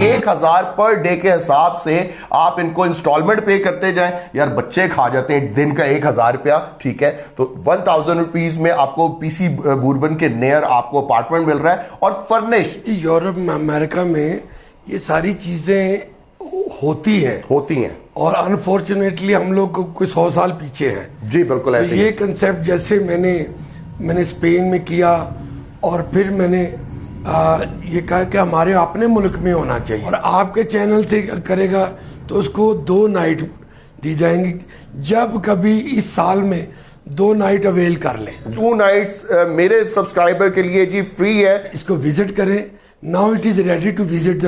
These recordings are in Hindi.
1000 पर डे के हिसाब से आप इनको इंस्टॉलमेंट पे करते जाएं। यार बच्चे खा जाते हैं दिन का 1000 रुपया, ठीक है। तो 1000 रुपीज में आपको पीसी बूरबन के नियर आपको अपार्टमेंट मिल रहा है और फर्निश्ड। यूरोप में, अमेरिका में ये सारी चीजें होती हैं और अनफॉर्चुनेटली हम लोग कुछ 100 साल पीछे हैं। जी बिल्कुल ऐसे। तो ये कंसेप्ट जैसे मैंने स्पेन में किया और फिर मैंने ये कहा कि हमारे अपने मुल्क में होना चाहिए और आपके चैनल से करेगा तो उसको 2 नाइट दी जाएंगी। जब कभी इस साल में 2 नाइट अवेल कर लें। 2 नाइट्स मेरे सब्सक्राइबर के लिए जी फ्री है। इसको विजिट करें। Now it is ready to visit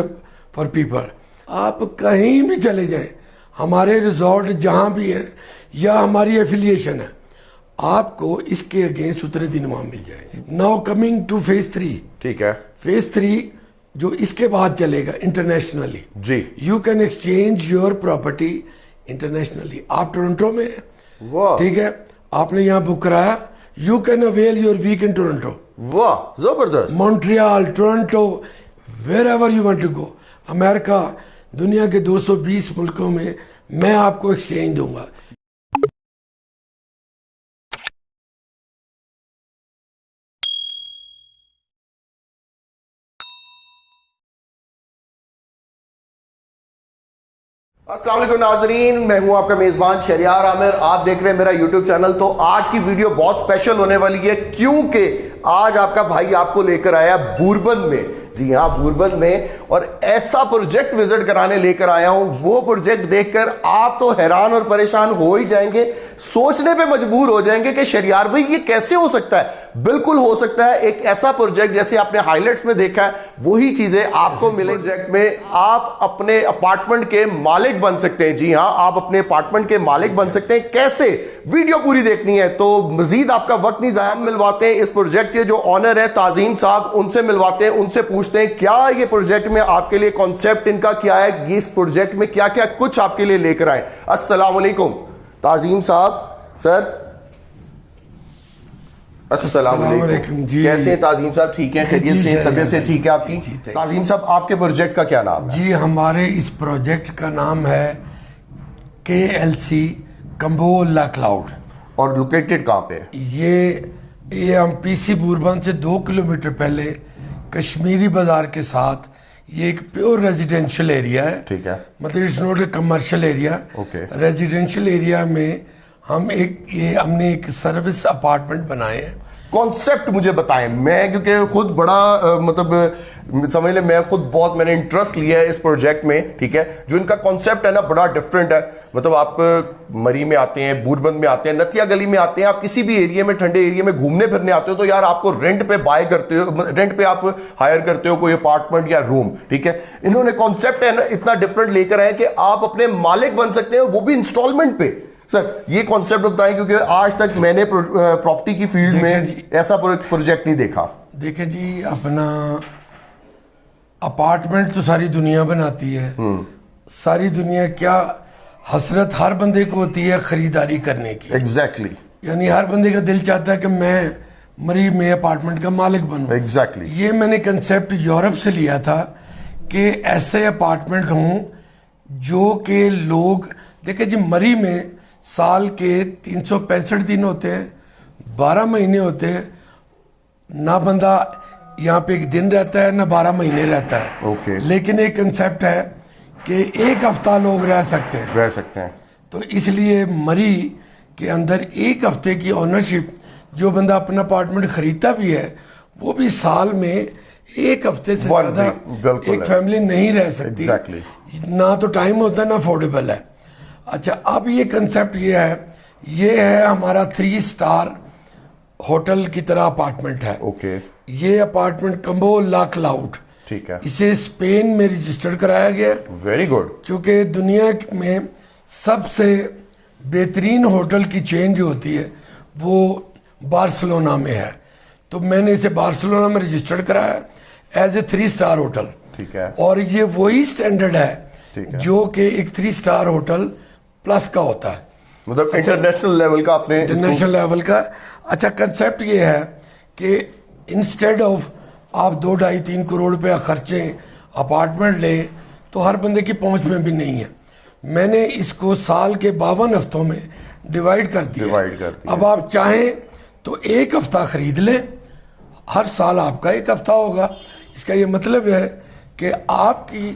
for people. आप कहीं भी चले जाएं, हमारे रिजॉर्ट जहां भी है या हमारी एफिलिएशन है, आपको इसके अगेंस्ट उतने दिन वहां मिल जाएंगे। Now coming to phase 3। ठीक है। फेज 3 जो इसके बाद चलेगा इंटरनेशनली। जी। You can exchange your property internationally. आप टोरंटो में है, ठीक है, आपने यहाँ बुक कराया, you can avail your week in Toronto. वाह जबरदस्त। Montreal, Toronto, wherever you want to go. America, दुनिया के 220 मुल्कों में मैं आपको एक्सचेंज दूंगा। अस्सलाम वालेकुम नाजरीन, मैं हूं आपका मेजबान शहरियार आमिर। आप देख रहे हैं मेरा यूट्यूब चैनल। तो आज की वीडियो बहुत स्पेशल होने वाली है क्योंकि आज आपका भाई आपको लेकर आया बूरबन में। जी हाँ, बूरबन में, और ऐसा प्रोजेक्ट विजिट कराने लेकर आया हूं। वो प्रोजेक्ट देखकर आप तो हैरान और परेशान हो ही जाएंगे, सोचने पे मजबूर हो जाएंगे कि शहरियार भाई ये कैसे हो सकता है। बिल्कुल हो सकता है। एक ऐसा प्रोजेक्ट जैसे आपने हाइलाइट्स में देखा है, वही चीजें आपको मिले। प्रोजेक्ट में आप अपने अपार्टमेंट के मालिक बन सकते हैं। जी हाँ, आप अपने अपार्टमेंट के मालिक बन सकते हैं। कैसे? वीडियो पूरी देखनी है। तो मजीद आपका वक्त नहीं जाया, मिलवाते हैं इस प्रोजेक्ट के जो ऑनर है ताजीम साहब, उनसे मिलवाते हैं, उनसे पूछते हैं क्या ये प्रोजेक्ट में आपके लिए कॉन्सेप्ट इनका क्या है, ये इस प्रोजेक्ट में क्या क्या कुछ आपके लिए लेकर आए। अस्सलाम वालेकुम ताजीम साहब। सर अस्सलाम वालेकुम जी। कैसे हैं ताजीम साहब? ठीक है, खैरियत से, तबीयत से ठीक है आपकी? ताजीम साहब, आपके प्रोजेक्ट का क्या नाम है? जी, हमारे इस प्रोजेक्ट का नाम है KLC कंबोला क्लाउड। और लोकेटेड कहाँ पे? ये हम पीसी बूरबन से 2 किलोमीटर पहले कश्मीरी बाजार के साथ, ये एक प्योर रेजिडेंशियल एरिया है। ठीक है। मतलब it's not a commercial area. Okay. Residential area में हमने एक सर्विस अपार्टमेंट बनाए हैं। कॉन्सेप्ट मुझे बताएं। मैं क्योंकि खुद बड़ा मतलब समझ ले, मैं खुद बहुत मैंने इंटरेस्ट लिया है इस प्रोजेक्ट में, ठीक है। जो इनका कॉन्सेप्ट है ना, बड़ा डिफरेंट है। मतलब आप मरी में आते हैं, बूरबन में आते हैं, नतिया गली में आते हैं, आप किसी भी एरिया में, ठंडे एरिया में घूमने फिरने आते हो तो यार आपको रेंट पे बाय करते हो, रेंट पे आप हायर करते हो कोई अपार्टमेंट या रूम, ठीक है। इन्होंने कॉन्सेप्ट है ना इतना डिफरेंट लेकर आए कि आप अपने मालिक बन सकते हैं, वो भी इंस्टॉलमेंट पे। सर ये कॉन्सेप्ट बताएं, क्योंकि आज तक मैंने प्रॉपर्टी की फील्ड में ऐसा प्रोजेक्ट नहीं देखा। देखें जी, अपना अपार्टमेंट तो सारी दुनिया बनाती है। सारी दुनिया क्या हसरत हर बंदे को होती है खरीदारी करने की। एग्जैक्टली। यानी हर बंदे का दिल चाहता है कि मैं मरी में अपार्टमेंट का मालिक बनूं। एग्जैक्टली। ये मैंने कंसेप्ट यूरोप से लिया था कि ऐसे अपार्टमेंट हों जो कि लोग देखें जी, मरी में साल के 365 दिन होते हैं, 12 महीने होते हैं। ना बंदा यहाँ पे एक दिन रहता है, ना 12 महीने रहता है। ओके। लेकिन एक कंसेप्ट है कि एक हफ्ता लोग रह सकते हैं। तो इसलिए मरी के अंदर एक हफ्ते की ओनरशिप, जो बंदा अपना अपार्टमेंट खरीदता भी है वो भी साल में एक हफ्ते से ज्यादा एक फैमिली नहीं रह सकती। ना तो टाइम होता है, ना अफोर्डेबल है। अच्छा, अब ये कंसेप्ट ये है हमारा 3 स्टार होटल की तरह अपार्टमेंट है। ओके। ये अपार्टमेंट कंबोला क्लाउड, ठीक है, इसे स्पेन में रजिस्टर्ड कराया गया। Very good. क्योंकि दुनिया में सबसे बेहतरीन होटल की चेन जो होती है वो बार्सिलोना में है, तो मैंने इसे बार्सिलोना में रजिस्टर्ड कराया एज ए 3 स्टार होटल। ठीक है। और ये वही स्टैंडर्ड है जो कि एक 3 स्टार होटल प्लस का होता है, मतलब इंटरनेशनल लेवल का। आपने इंटरनेशनल लेवल का। अच्छा, कंसेप्ट ये है कि इंस्टेड ऑफ आप 2-2.5-3 करोड़ रुपया खर्चे अपार्टमेंट लें तो हर बंदे की पहुंच में भी नहीं है। मैंने इसको साल के 52 हफ्तों में डिवाइड कर दिया। अब आप चाहें तो एक हफ्ता खरीद लें, हर साल आपका एक हफ्ता होगा। इसका ये मतलब है कि आपकी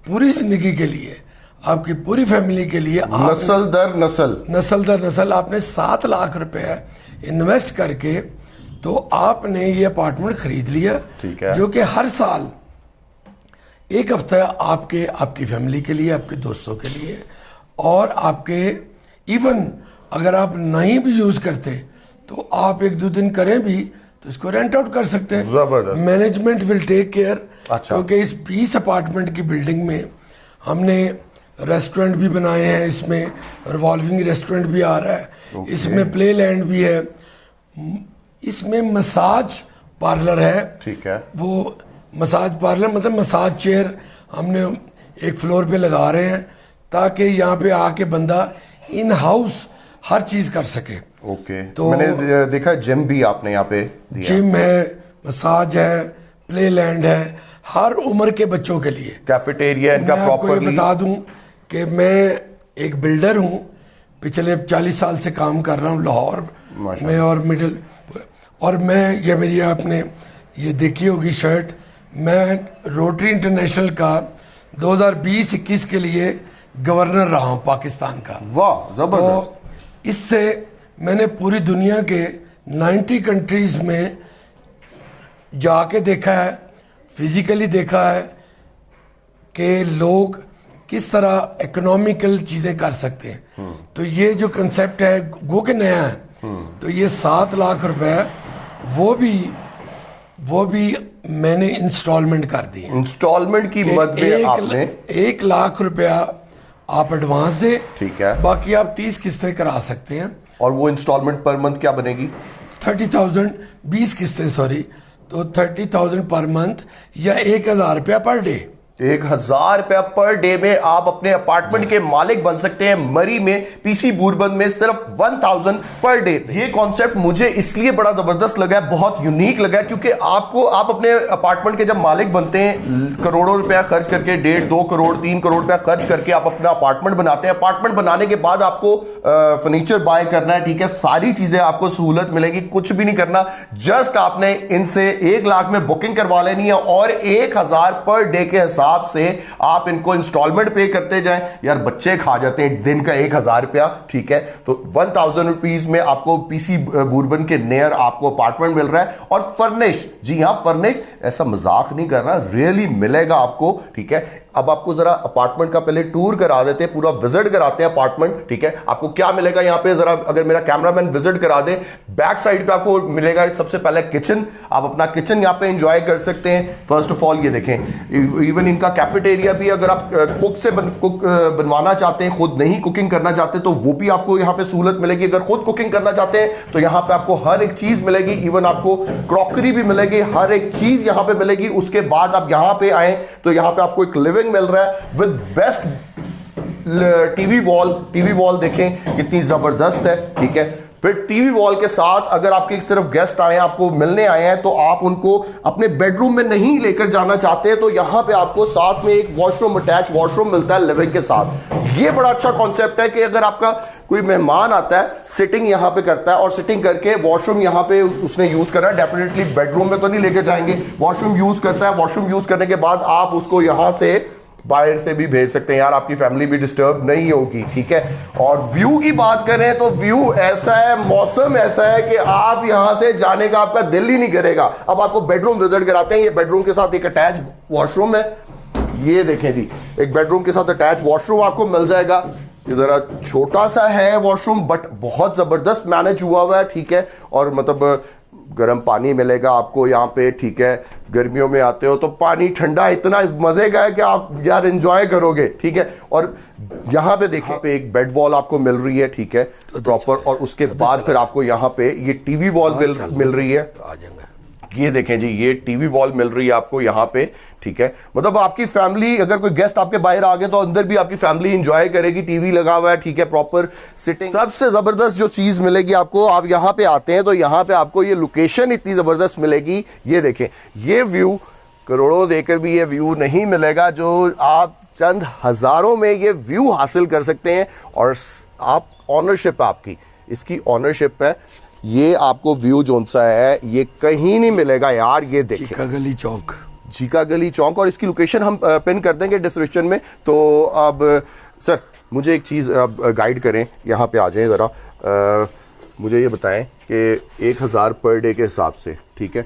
पूरी जिंदगी के लिए, आपकी पूरी फैमिली के लिए, नस्ल दर नस्ल आपने 7 लाख रुपए इन्वेस्ट करके तो आपने ये अपार्टमेंट खरीद लिया, ठीक है, जो कि हर साल एक हफ्ता आपकी फैमिली के लिए, आपके दोस्तों के लिए, और आपके इवन अगर आप नहीं भी यूज करते तो आप 1-2 दिन करें भी तो इसको रेंट आउट कर सकते हैं। Management will take care. क्योंकि इस 20 अपार्टमेंट की बिल्डिंग में हमने रेस्टोरेंट भी बनाए हैं, इसमें रिवॉल्विंग रेस्टोरेंट भी आ रहा है, इसमें प्ले लैंड भी है, इसमें मसाज पार्लर है, ठीक है। वो मसाज पार्लर मतलब मसाज चेयर हमने एक फ्लोर पे लगा रहे हैं ताकि यहाँ पे आके बंदा इन हाउस हर चीज कर सके। ओके। तो मैंने देखा जिम भी आपने यहाँ पे दिया। जिम है, मसाज है, प्ले लैंड है, हर उम्र के बच्चों के लिए। कैफेटेरिया इनका प्रॉपर्ली। बता दूं कि मैं एक बिल्डर हूँ, पिछले 40 साल से काम कर रहा हूँ लाहौर में, और मैं ये मेरी आपने ये देखी होगी शर्ट, मैं रोटरी इंटरनेशनल का 2020-21 के लिए गवर्नर रहा हूँ पाकिस्तान का। वाह, जबरदस्त। तो इससे मैंने पूरी दुनिया के 90 कंट्रीज में जाके देखा है, फिजिकली देखा है कि लोग किस तरह इकोनॉमिकल चीजें कर सकते हैं। तो ये जो कंसेप्ट है गो के नया है, तो ये 7 लाख रुपए वो भी मैंने इंस्टॉलमेंट कर दी। इंस्टॉलमेंट की मद में आपने 1 लाख रुपया आप एडवांस दे, ठीक है, बाकी आप 30 किस्तें करा सकते हैं। और वो इंस्टॉलमेंट पर मंथ क्या बनेगी? 30,000, 20 किस्तें, सॉरी, तो 30,000 पर मंथ या 1,000 रुपया पर डे। 1,000 रुपया पर डे में आप अपने अपार्टमेंट के मालिक बन सकते हैं। मरी में, पीसी बूरबन में सिर्फ 1,000 पर डे। ये कॉन्सेप्ट मुझे इसलिए बड़ा जबरदस्त लगा है, बहुत यूनिक लगा है, क्योंकि आप अपने अपार्टमेंट के जब मालिक बनते हैं, करोड़ों रुपया खर्च करके, 1.5-2 करोड़ 3 करोड़ रुपया खर्च करके आप अपना अपार्टमेंट बनाते हैं। अपार्टमेंट बनाने के बाद आपको फर्नीचर बाय करना है, ठीक है, सारी चीजें आपको सहूलत मिलेगी, कुछ भी नहीं करना, जस्ट आपने इनसे 1 लाख में बुकिंग करवा लेनी है और 1,000 पर डे के हिसाब से आप इनको इंस्टॉलमेंट पे करते जाएं। यार बच्चे खा जाते हैं दिन का 1,000 रुपया, ठीक है, तो 1,000 रुपीज में आपको पीसी बूरबन के नियर आपको अपार्टमेंट मिल रहा है, और फर्निश, जी हां फर्निश, ऐसा मजाक नहीं कर रहा, रियली मिलेगा आपको, ठीक है। अब आपको जरा अपार्टमेंट का पहले टूर करा देते हैं, पूरा विजिट कराते हैं अपार्टमेंट, ठीक है। आपको क्या मिलेगा यहाँ पे, जरा अगर मेरा कैमरामैन विजिट करा दे, बैक साइड पे आपको मिलेगा सबसे पहले किचन। आप अपना किचन यहाँ पे एंजॉय कर सकते हैं। फर्स्ट ऑफ ऑल ये देखें, इवन इनका कैफेटेरिया भी, अगर आप कुक से कुक बनवाना चाहते हैं, खुद नहीं कुकिंग करना चाहते, तो वो भी आपको यहाँ पे सहूलत मिलेगी। अगर खुद कुकिंग करना चाहते हैं तो यहाँ पे आपको हर एक चीज मिलेगी, इवन आपको क्रॉकरी भी मिलेगी, हर एक चीज यहाँ पे मिलेगी। उसके बाद आप यहाँ पे आए तो यहाँ पे आपको एक लिविंग मिल रहा है विद बेस्ट टीवी वॉल देखें कितनी जबरदस्त है, ठीक है। फिर टीवी वॉल के साथ अगर आपके सिर्फ गेस्ट आए हैं, आपको मिलने आए हैं, तो आप उनको अपने बेडरूम में नहीं लेकर जाना चाहते, तो यहां पे आपको साथ में एक वॉशरूम, अटैच वॉशरूम मिलता है लिविंग के साथ। ये बड़ा अच्छा कॉन्सेप्ट है कि अगर आपका कोई मेहमान आता है, सिटिंग यहां पे करता है और सिटिंग करके वॉशरूम यहां पे उसने यूज करा है, डेफिनेटली बेडरूम में तो नहीं लेकर जाएंगे, वॉशरूम यूज करता है, वॉशरूम यूज करने के बाद आप उसको यहां से बाहर से भी भेज सकते हैं, यार आपकी फैमिली भी डिस्टर्ब नहीं होगी, ठीक है। और व्यू की बात करें तो व्यू ऐसा है, मौसम ऐसा है कि आप यहां से जाने का आपका दिल ही नहीं करेगा। अब आपको बेडरूम विजिट कराते हैं। ये बेडरूम के साथ एक अटैच वॉशरूम है, ये देखें जी, एक बेडरूम के साथ अटैच वॉशरूम आपको मिल जाएगा। ये जरा छोटा सा है वॉशरूम, बट बहुत जबरदस्त मैनेज हुआ हुआ है, ठीक है। और मतलब गर्म पानी मिलेगा आपको यहाँ पे, ठीक है। गर्मियों में आते हो तो पानी ठंडा इतना मजे का है कि आप यार एंजॉय करोगे, ठीक है। और यहाँ पे देखिए पे एक बेड वॉल आपको मिल रही है, ठीक है, प्रॉपर। और उसके बाद फिर आपको यहाँ पे ये टीवी वॉल मिल रही है, ये देखें जी, ये टीवी वॉल मिल रही है आपको यहाँ पे, ठीक है। मतलब आपकी फैमिली, अगर कोई गेस्ट आपके बाहर आ गए तो अंदर भी आपकी फैमिली एंजॉय करेगी, टीवी लगा हुआ है, ठीक है, प्रॉपर सिटिंग। सबसे जबरदस्त जो चीज मिलेगी आपको, आप यहाँ पे आते हैं तो यहाँ पे आपको ये लोकेशन इतनी जबरदस्त मिलेगी। ये देखें, ये व्यू करोड़ों देकर भी ये व्यू नहीं मिलेगा जो आप चंद हजारों में ये व्यू हासिल कर सकते हैं। और आप ऑनरशिप आपकी, इसकी ऑनरशिप है, ये आपको व्यू जोन सा है ये कहीं नहीं मिलेगा यार। ये देखिए झीका गली चौक, झीका गली चौक, और इसकी लोकेशन हम पिन कर देंगे डिस्क्रिप्शन में। तो अब सर मुझे एक चीज़ अब गाइड करें, यहाँ पे आ जाएं ज़रा, मुझे ये बताएं कि 1000 पर डे के हिसाब से, ठीक है,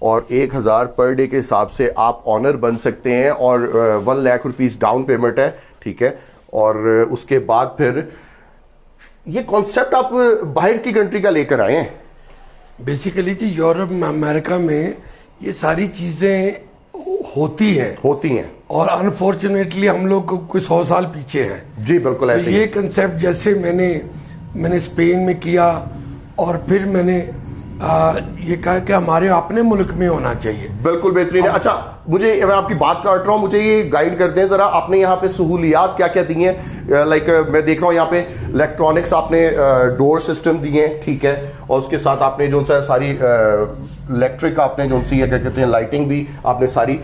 और 1000 पर डे के हिसाब से आप ऑनर बन सकते हैं, और 1 लाख रुपीज़ डाउन पेमेंट है, ठीक है, और उसके बाद फिर ये कॉन्सेप्ट आप बाहर की कंट्री का लेकर आए हैं? बेसिकली जी यूरोप अमेरिका में ये सारी चीज़ें होती हैं और अनफॉर्चुनेटली हम लोग कुछ 100 साल पीछे हैं। जी बिल्कुल ऐसे तो ये कंसेप्ट जैसे मैंने स्पेन में किया, और फिर मैंने ये कहा कि हमारे अपने मुल्क में होना चाहिए। बिल्कुल बेहतरीन है। अच्छा, मैं आपकी बात काट रहा हूँ, मुझे ये गाइड कर दें जरा, आपने यहाँ पे सहूलियात क्या क्या दी हैं? लाइक मैं देख रहा हूँ यहाँ पे इलेक्ट्रॉनिक्स आपने डोर सिस्टम दिए हैं, ठीक है, और उसके साथ आपने जो सा सारी इलेक्ट्रिक आपने जो सी क्या कहते हैं लाइटिंग भी आपने सारी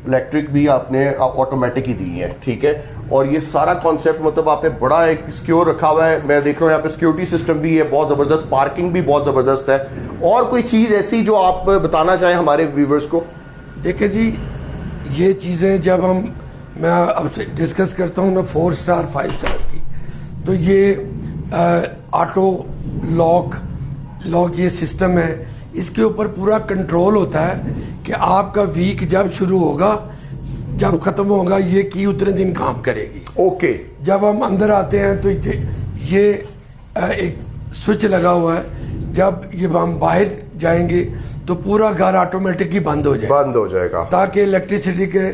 इलेक्ट्रिक भी आपने ऑटोमेटिक ही दी है, ठीक है, और ये सारा कॉन्सेप्ट मतलब आपने बड़ा एक सिक्योर रखा हुआ है। मैं देख रहा हूँ यहाँ पे सिक्योरिटी सिस्टम भी है बहुत ज़बरदस्त, पार्किंग भी बहुत ज़बरदस्त है। और कोई चीज़ ऐसी जो आप बताना चाहें हमारे व्यूवर्स को? देखिए जी, ये चीज़ें जब मैं आपसे डिस्कस करता हूँ ना 4 स्टार 5 स्टार की, तो ये ऑटो लॉक ये सिस्टम है, इसके ऊपर पूरा कंट्रोल होता है कि आपका वीक जब शुरू होगा, जब खत्म होगा, ये की उतने दिन काम करेगी। ओके। जब हम अंदर आते हैं तो ये एक स्विच लगा हुआ है, जब ये हम बाहर जाएंगे तो पूरा घर ऑटोमेटिक ही बंद हो जाएगा ताकि इलेक्ट्रिसिटी के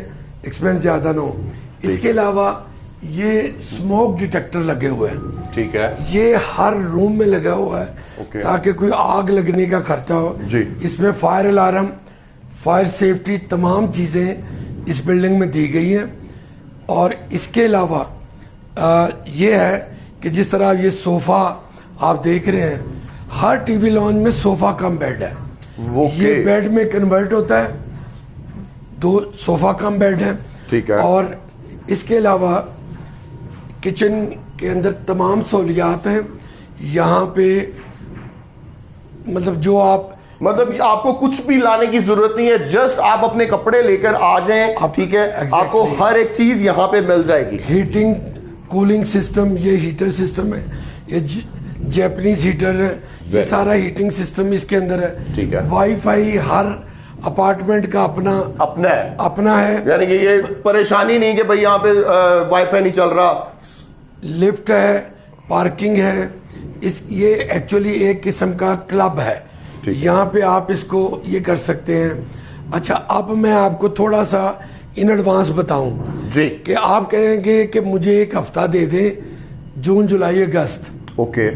एक्सपेंस ज्यादा ना हो। इसके अलावा ये स्मोक डिटेक्टर लगे हुए हैं, ठीक है, ये हर रूम में लगा हुआ है ताकि कोई आग लगने का खर्चा हो जी। इसमें फायर अलार्म, फायर सेफ्टी, तमाम चीजें इस बिल्डिंग में दी गई हैं। और इसके अलावा ये है कि जिस तरह ये सोफा आप देख रहे हैं, हर टीवी लॉन्च में सोफा कम बेड है, ये बेड में कन्वर्ट होता है, 2 सोफा कम बेड है, ठीक है। और इसके अलावा किचन के अंदर तमाम सहूलियात हैं यहाँ पे, मतलब जो आपको कुछ भी लाने की जरूरत नहीं है, जस्ट आप अपने कपड़े लेकर आ जाएं, ठीक है, आपको हर एक चीज यहाँ पे मिल जाएगी। हीटिंग कूलिंग सिस्टम, ये हीटर सिस्टम है, ये जापानीज हीटर है, ये सारा हीटिंग सिस्टम इसके अंदर है, ठीक है। वाईफाई हर अपार्टमेंट का अपना है, यानी कि ये परेशानी नहीं कि भाई यहाँ पे वाईफाई नहीं चल रहा। लिफ्ट है, पार्किंग है, ये एक्चुअली एक किस्म का क्लब है, यहाँ पे आप इसको ये कर सकते हैं। अच्छा, अब मैं आपको थोड़ा सा इन एडवांस बताऊं जी, कि आप कहेंगे कि मुझे एक हफ्ता दे दें जून जुलाई अगस्त, ओके,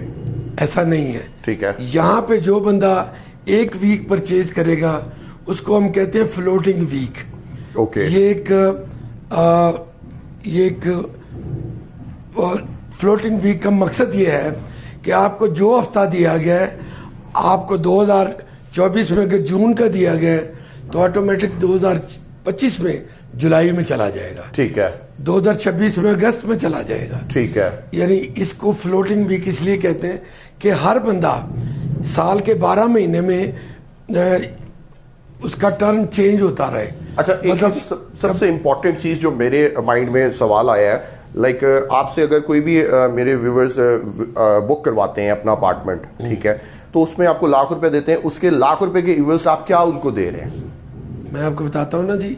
ऐसा नहीं है, ठीक है। यहाँ पे जो बंदा 1 वीक परचेज करेगा उसको हम कहते हैं फ्लोटिंग वीक, ओके। ये एक फ्लोटिंग वीक का मकसद ये है कि आपको जो हफ्ता दिया गया है, आपको 2024 में अगर जून का दिया गया है तो ऑटोमेटिक 2025 में जुलाई में चला जाएगा, ठीक है, 2026 में अगस्त में चला जाएगा, ठीक है। यानी इसको फ्लोटिंग वीक इसलिए कहते हैं कि हर बंदा साल के 12 महीने में उसका टर्न चेंज होता रहे। अच्छा, मतलब सबसे इंपॉर्टेंट चीज जो मेरे माइंड में सवाल आया है, लाइक आपसे अगर कोई भी मेरे व्यूवर्स बुक करवाते हैं अपना अपार्टमेंट, ठीक है, तो उसमें आपको लाख रुपए देते हैं, उसके1,00,000 रुपए के इवेंट्स आप क्या उनको दे रहे हैं? मैं आपको बताता हूँ ना जी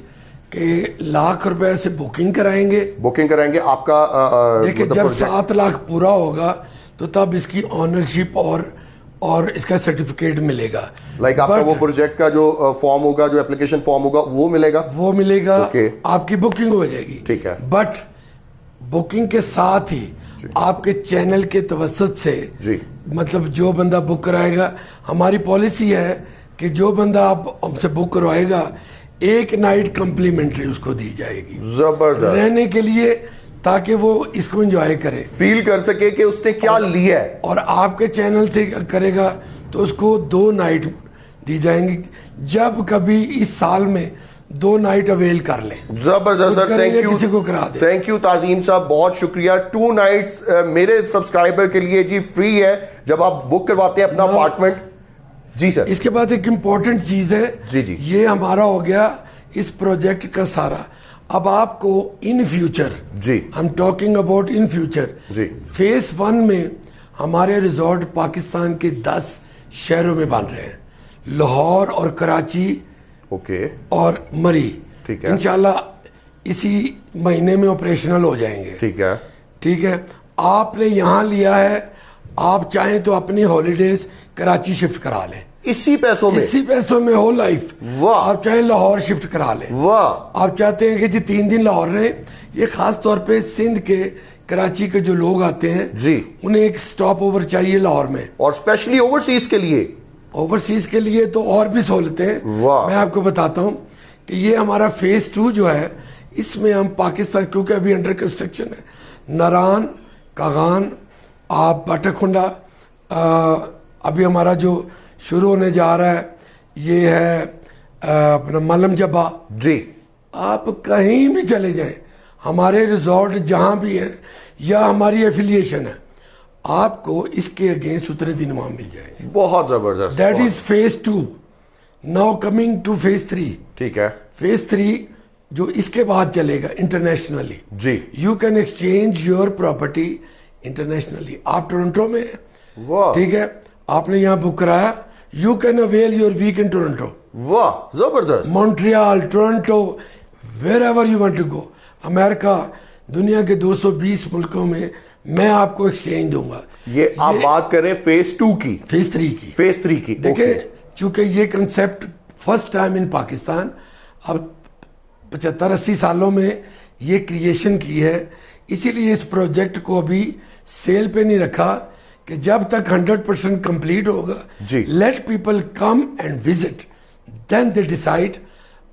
कि ₹1,00,000 रुपए से बुकिंग कराएंगे आपका देखिए, जब 7 लाख पूरा होगा तो तब इसकी ऑनरशिप और इसका सर्टिफिकेट मिलेगा। लाइक आपका वो प्रोजेक्ट का जो फॉर्म होगा, जो एप्लीकेशन फॉर्म होगा, वो मिलेगा, आपकी बुकिंग हो जाएगी, ठीक है। बट बुकिंग के साथ ही आपके चैनल के तवसत से जी, मतलब जो बंदा बुक कराएगा, हमारी पॉलिसी है कि जो बंदा आप हमसे बुक करवाएगा 1 नाइट कम्प्लीमेंट्री उसको दी जाएगी, जबरदस्त, रहने के लिए, ताकि वो इसको एंजॉय करे, फील कर सके कि उसने क्या लिया है। और आपके चैनल से करेगा तो उसको 2 नाइट दी जाएंगी। जब कभी इस साल में 2 नाइट अवेल कर लें। जबरदस्त सर, थैंक यू, किसी को करा दे। थैंक यू ताजीम साहब, बहुत शुक्रिया। 2 नाइट्स मेरे सब्सक्राइबर के लिए जी फ्री है जब आप बुक करवाते हैं अपना अपार्टमेंट। जी सर। इसके बाद एक इम्पोर्टेंट चीज है जी जी, ये हमारा हो गया इस प्रोजेक्ट का सारा। अब आपको इन फ्यूचर, जी I am talking about in future, जी, फेज 1 में हमारे रिजॉर्ट पाकिस्तान के 10 शहरों में बन रहे हैं, लाहौर और कराची, ओके, और मरी। ठीक है, इंशाल्लाह इसी महीने में ऑपरेशनल हो जाएंगे। ठीक है, ठीक है। आपने यहाँ लिया है, आप चाहें तो अपनी हॉलीडेज कराची शिफ्ट करा लें इसी पैसों में, इसी पैसों में हो लाइफ। वाह। आप चाहें लाहौर शिफ्ट करा लें, वाह। आप चाहते हैं कि जी 3 दिन लाहौर रहे, ये खास तौर पे सिंध के, कराची के जो लोग आते हैं जी, उन्हें एक स्टॉप ओवर चाहिए लाहौर में, और स्पेशली ओवरसीज के लिए। ओवरसीज के लिए तो और भी सहूलतें हैं। वाह। मैं आपको बताता हूँ कि ये हमारा फेज 2 जो है, इसमें हम पाकिस्तान, क्योंकि अभी अंडर कंस्ट्रक्शन है, नारान, कागान, आप बाटाखुंडा, अभी हमारा जो शुरू होने जा रहा है ये है अपना मलम जब्बा। जी, आप कहीं भी चले जाएं, हमारे रिजॉर्ट जहां भी है या हमारी एफिलिएशन है, आपको इसके अगेंस्ट उतने दिन वहां मिल जाएंगे। बहुत जबरदस्त। That is phase 2। Now coming to phase 3। ठीक है, फेज 3 जो इसके बाद चलेगा इंटरनेशनली। जी, you can exchange your property internationally. आप टोरंटो में हैं, वाह, ठीक है, आपने यहाँ बुक कराया, you can avail your week in Toronto, वाह, जबरदस्त। Montreal, Toronto, wherever you want to go, America, दुनिया के 220 मुल्कों में मैं आपको एक्सचेंज दूंगा। ये आप बात करें फेज 2 की, फेज 3 की। फेज 3 की। देखिए, चूंकि ये concept first time in Pakistan, अब 75-80 सालों में ये क्रिएशन की है, इसीलिए इस प्रोजेक्ट को अभी सेल पे नहीं रखा कि जब तक 100% कंप्लीट होगा, let people come and visit, then they decide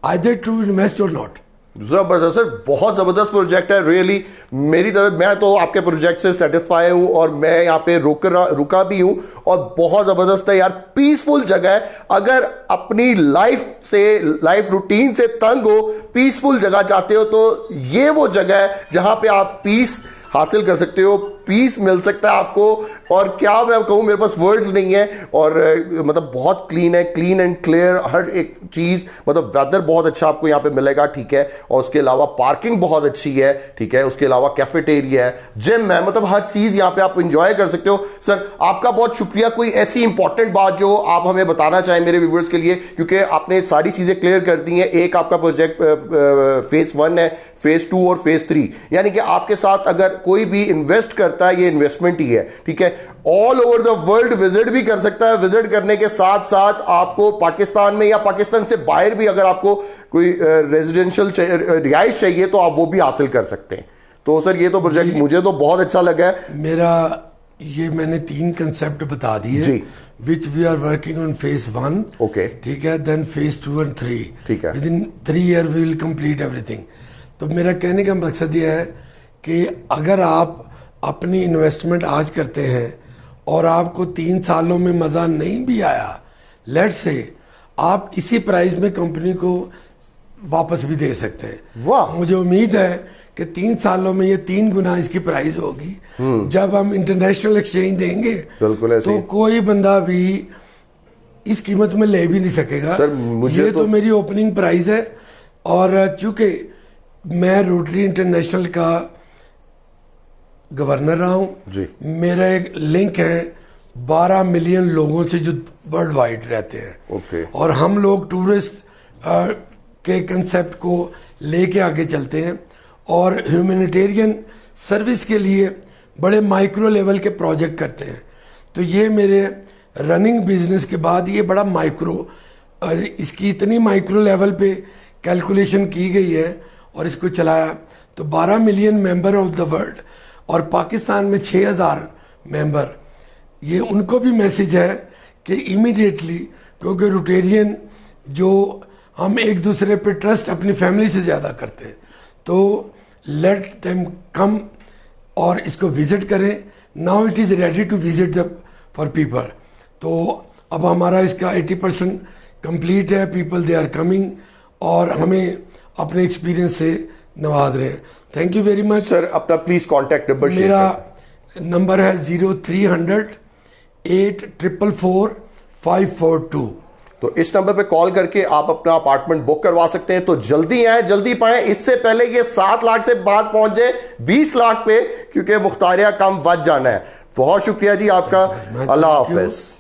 either to invest or not. जबरदस्त सर, बहुत जबरदस्त प्रोजेक्ट है रियली। मेरी तरफ, मैं तो आपके प्रोजेक्ट से सेटिस्फाई हूं और मैं यहाँ पे रुका भी हूं, और बहुत जबरदस्त है यार, पीसफुल जगह है। अगर अपनी लाइफ रूटीन से तंग हो, पीसफुल जगह चाहते हो, तो ये वो जगह है जहां पे आप पीस हासिल कर सकते हो, पीस मिल सकता है आपको। और क्या मैं कहूँ, मेरे पास वर्ड्स नहीं है। और मतलब बहुत क्लीन है, क्लीन एंड क्लियर हर एक चीज़, मतलब वेदर बहुत अच्छा आपको यहाँ पे मिलेगा, ठीक है। और उसके अलावा पार्किंग बहुत अच्छी है, ठीक है। उसके अलावा कैफेटेरिया है, जिम है, मतलब हर चीज़ यहाँ पे आप इंजॉय कर सकते हो। सर आपका बहुत शुक्रिया। कोई ऐसी इंपॉर्टेंट बात जो आप हमें बताना चाहें मेरे व्यूवर्स के लिए, क्योंकि आपने सारी चीज़ें क्लियर कर दी हैं। एक आपका प्रोजेक्ट फेज 1 है, फेज 2 और फेज 3, यानी कि आपके साथ अगर कोई भी इन्वेस्ट करता है, ये इन्वेस्टमेंट ही है, ठीक है। All over the world visit भी कर सकता है। विजिट करने के साथ साथ आपको पाकिस्तान में या पाकिस्तान से बाहर भी अगर आपको कोई रेजिडेंशियल रिहाइश चाहिए तो आप वो भी हासिल कर सकते हैं। तो सर ये तो प्रोजेक्ट मुझे तो बहुत अच्छा लगा है। मेरा ये मैंने 3 कंसेप्ट बता दिए जी, which we are working on phase 1, okay, ठीक है, देन फेज 2 एंड 3, ठीक है। Within 3 year we will complete everything. तो मेरा कहने का मकसद यह है कि अगर आप अपनी इन्वेस्टमेंट आज करते हैं और आपको 3 सालों में मज़ा नहीं भी आया, लेट्स से आप इसी प्राइस में कंपनी को वापस भी दे सकते हैं। वाह। मुझे उम्मीद है कि 3 सालों में ये 3 गुना इसकी प्राइस होगी। जब हम इंटरनेशनल एक्सचेंज देंगे, बिल्कुल ऐसे तो कोई बंदा भी इस कीमत में ले भी नहीं सकेगा। सर मुझे ये तो मेरी ओपनिंग प्राइस है। और चूंकि मैं रोटरी इंटरनेशनल का गवर्नर रहा हूं जी, मेरा एक लिंक है 12 मिलियन लोगों से जो वर्ल्ड वाइड रहते हैं, ओके। और हम लोग टूरिस्ट के कंसेप्ट को लेके आगे चलते हैं और ह्यूमैनिटेरियन सर्विस के लिए बड़े माइक्रो लेवल के प्रोजेक्ट करते हैं। तो ये मेरे रनिंग बिजनेस के बाद ये बड़ा माइक्रो, इसकी इतनी माइक्रो लेवल पे कैलकुलेशन की गई है और इसको चलाया। तो 12 million member of the world और पाकिस्तान में 6000 मेंबर, ये उनको भी मैसेज है कि इमीडिएटली, क्योंकि रोटेरियन जो हम एक दूसरे पे ट्रस्ट अपनी फैमिली से ज़्यादा करते हैं, तो लेट देम कम और इसको विजिट करें। Now it is ready to visit the for people. तो अब हमारा इसका 80% कंप्लीट है, पीपल दे आर कमिंग। और हमें अपने एक्सपीरियंस से नवाज रहे हैं। Thank you very much sir. अपना प्लीज कॉन्टेक्ट नंबर शेयर मेरा नंबर है 0300-844-542। तो इस नंबर पे कॉल करके आप अपना अपार्टमेंट बुक करवा सकते हैं। तो जल्दी आए, जल्दी पाएं, इससे पहले ये 7 लाख से बात पहुंच जाए 20 लाख पे, क्योंकि मुख्तारिया कम बच जाना है। बहुत शुक्रिया जी आपका। अल्लाह हाफिज।